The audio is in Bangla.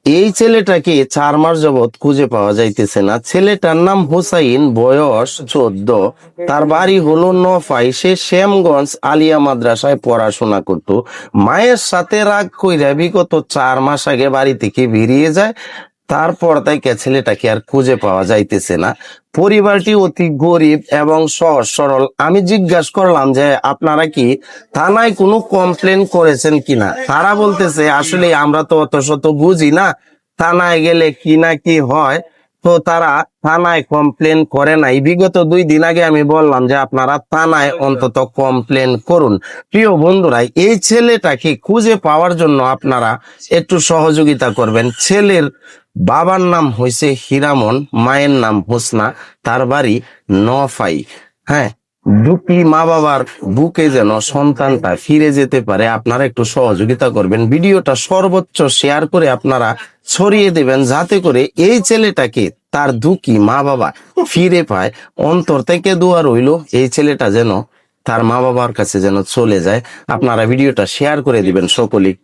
এই ছেলেটাকে 4 মাস যাবৎ খুঁজে পাওয়া যাইতেছে না। ছেলেটার নাম হুসাইন, বয়স 14, তার বাড়ি হলো নফাই। সে শ্যামগঞ্জ আলিয়া মাদ্রাসায় পড়াশোনা করত। মায়ের সাথে রাগ কইরা বিগত 4 মাস আগে বাড়ি থেকে বেরিয়ে যায়। তারপর থেকে ছেলেটাকে আর খুঁজে পাওয়া যাইতেছে না। পরিবারটি অতি গরিব এবং সহজ সরল। আমি জিজ্ঞাসা করলাম যে আপনারা কি থানায় কোনো কমপ্লেন করেছেন কিনা। তারা বলতেছে আসলে আমরা তো অত শত বুঝি না, থানায় গেলে কি না কি হয়, তো তারা থানায় কমপ্লেন করে নাই। বিগত 2 দিন আগে আমি বললাম যে আপনারা থানায় অন্তত কমপ্লেন করুন। প্রিয় বন্ধুরা, এই ছেলেটাকে খুঁজে পাওয়ার জন্য আপনারা একটু সহযোগিতা করবেন। ছেলের বাবার নাম হয়েছে হীরামন, মায়ের নাম হোসনা, তার বাড়ি নফাই। হ্যাঁ, দুটি মা বাবার বুকে যেন সন্তানটা ফিরে যেতে পারে, আপনারা একটু সহযোগিতা করবেন। ভিডিওটা সর্বোচ্চ শেয়ার করে আপনারা ছড়িয়ে দেবেন, যাতে করে এই ছেলেটাকে তার দুঃখী মা বাবা ফিরে পায়। অন্তর থেকে দোয়া রইল এই ছেলেটা যেন তার মা বাবার কাছে যেন চলে যায়। আপনারা ভিডিওটা শেয়ার করে দিবেন সকলেই।